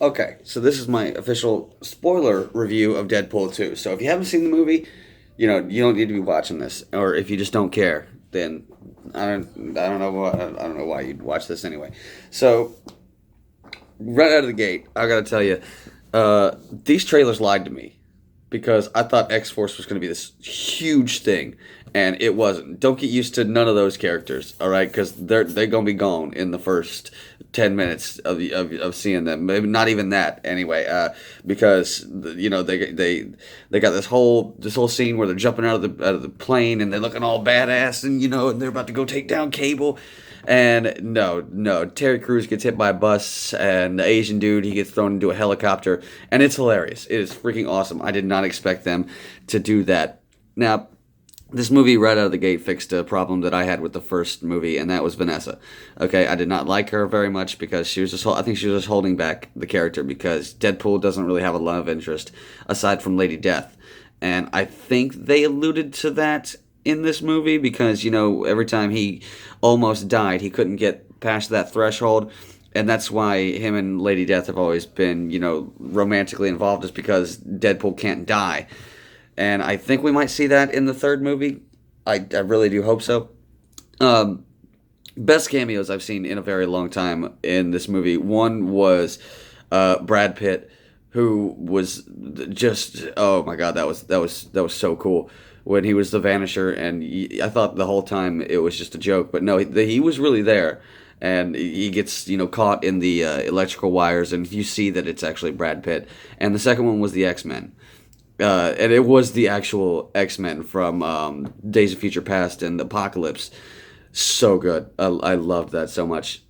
Okay, so this is my official spoiler review of Deadpool 2. So if you haven't seen the movie, you don't need to be watching this. Or if you just don't care, then I don't know why you'd watch this anyway. So right out of the gate, I gotta tell you, these trailers lied to me because I thought X Force was going to be this huge thing, and it wasn't. Don't get used to none of those characters, all right? Because they're going to be gone in the first 10 minutes of seeing them. Maybe not even that anyway, because they got this whole scene where they're jumping out of the plane and they're looking all badass, and they're about to go take down Cable. And no, Terry Crews gets hit by a bus, and the Asian dude, he gets thrown into a helicopter, and it's hilarious. It is freaking awesome. I did not expect them to do that. Now, this movie right out of the gate fixed a problem that I had with the first movie, and that was Vanessa. Okay, I did not like her very much because I think she was just holding back the character because Deadpool doesn't really have a love interest aside from Lady Death. And I think they alluded to that in this movie because every time he almost died, he couldn't get past that threshold, and that's why him and Lady Death have always been romantically involved, is because Deadpool can't die. And I think we might see that in the third movie. I really do hope so. um, Best cameos I've seen in a very long time in this movie. One was Brad Pitt, who was just, oh my god, that was so cool when he was the Vanisher, and I thought the whole time it was just a joke, but no, he was really there, and he gets caught in the electrical wires, and you see that it's actually Brad Pitt. And the second one was the X-Men. And it was the actual X-Men from Days of Future Past and Apocalypse. So good. I loved that so much.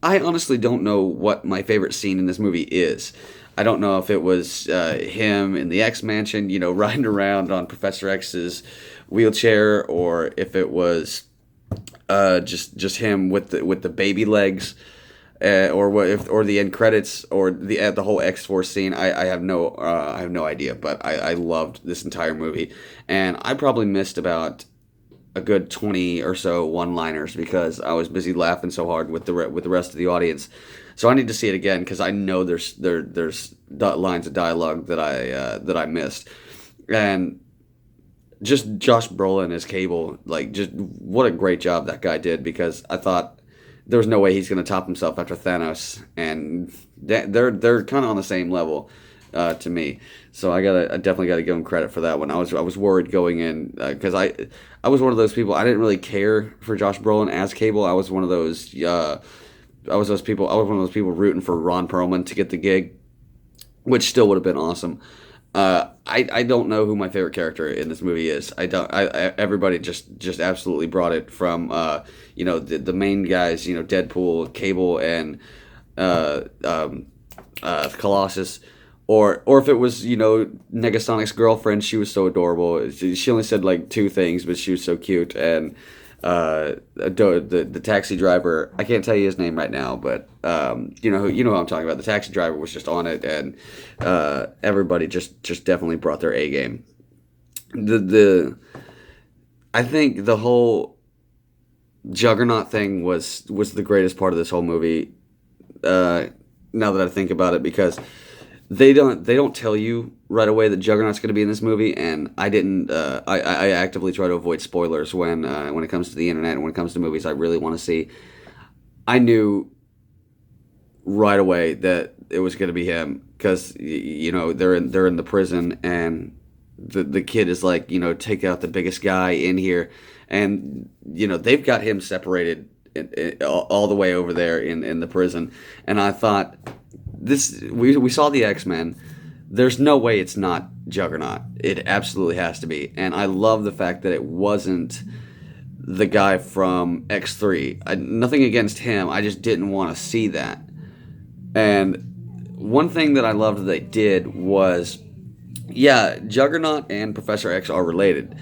I honestly don't know what my favorite scene in this movie is. I don't know if it was him in the X Mansion, riding around on Professor X's wheelchair, or if it was just him with the baby legs, or what if or the end credits, or the whole X Force scene. I have no idea, but I loved this entire movie, and I probably missed about a good 20 or so one-liners because I was busy laughing so hard with the rest of the audience. So I need to see it again because I know there's lines of dialogue that I missed, and just Josh Brolin as Cable, like, just what a great job that guy did, because I thought there was no way he's going to top himself after Thanos, and they're kind of on the same level to me. So I definitely gotta give him credit for that one. I was worried going in because I was one of those people. I didn't really care for Josh Brolin as Cable. I was one of those. I was one of those people rooting for Ron Perlman to get the gig, which still would have been awesome. I don't know who my favorite character in this movie is. I don't. Everybody just absolutely brought it, from the main guys, Deadpool, Cable, and Colossus. Or if it was, Negasonic's girlfriend, she was so adorable. She only said like two things, but she was so cute. And the taxi driver, I can't tell you his name right now, but who I'm talking about. The taxi driver was just on it, and everybody just definitely brought their A game. The I think the whole Juggernaut thing was the greatest part of this whole movie. Now that I think about it, because they don't tell you right away that Juggernaut's going to be in this movie, and I didn't. I actively try to avoid spoilers when it comes to the internet and when it comes to movies I really want to see. I knew right away that it was going to be him, because they're in the prison, and the kid is like, take out the biggest guy in here, and they've got him separated all the way over there in the prison. And I thought, we saw the X-Men. There's no way it's not Juggernaut. It absolutely has to be. And I love the fact that it wasn't the guy from X3. Nothing against him. I just didn't want to see that. And one thing that I loved that they did was, yeah, Juggernaut and Professor X are related,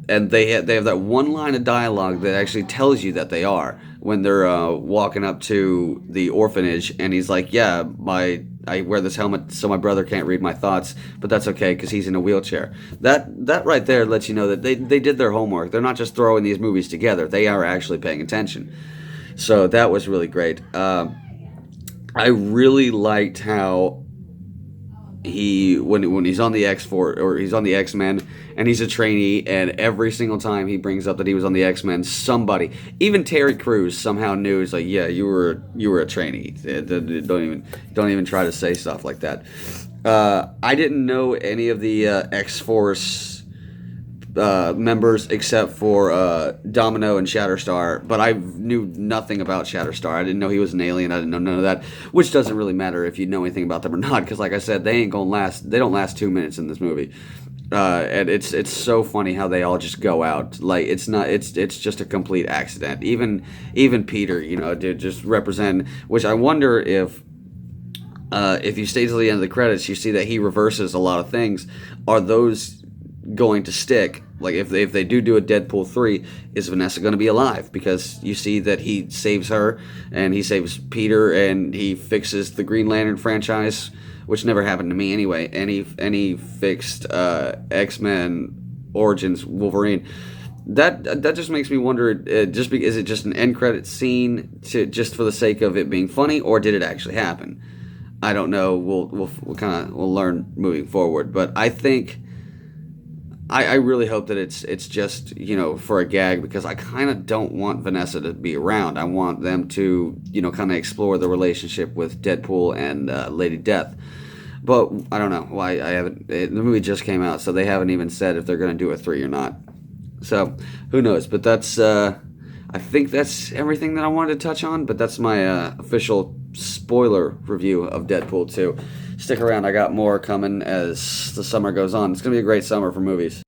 and they have that one line of dialogue that actually tells you that they are, when they're walking up to the orphanage, and he's like, "Yeah, I wear this helmet so my brother can't read my thoughts, but that's okay because he's in a wheelchair." That right there lets you know that they did their homework. They're not just throwing these movies together; they are actually paying attention. So that was really great. I really liked how when he's on the X Force or he's on the X Men and he's a trainee, and every single time he brings up that he was on the X Men, somebody, even Terry Crews, somehow knew. It's like, yeah, you were a trainee. Don't even try to say stuff like that. I didn't know any of the X Force members except for Domino and Shatterstar, but I knew nothing about Shatterstar. I didn't know he was an alien. I didn't know none of that, which doesn't really matter if you know anything about them or not, because like I said, they ain't gonna last. They don't last 2 minutes in this movie. And it's so funny how they all just go out. Like it's not. It's just a complete accident. Even Peter, did just represent. Which I wonder if you stay till the end of the credits, you see that he reverses a lot of things. Are those going to stick? Like if they do a Deadpool 3, is Vanessa going to be alive? Because you see that he saves her and he saves Peter and he fixes the Green Lantern franchise, which never happened to me anyway, and he fixed X-Men Origins Wolverine. That just makes me wonder, is it just an end credit scene just for the sake of it being funny, or did it actually happen? I don't know. We'll learn moving forward, but I think I really hope that it's just for a gag, because I kind of don't want Vanessa to be around. I want them to kind of explore the relationship with Deadpool and Lady Death. But I don't know why I haven't. The movie just came out, so they haven't even said if they're going to do a 3 or not. So who knows? But that's I think that's everything that I wanted to touch on. But that's my official spoiler review of Deadpool 2. Stick around, I got more coming as the summer goes on. It's going to be a great summer for movies.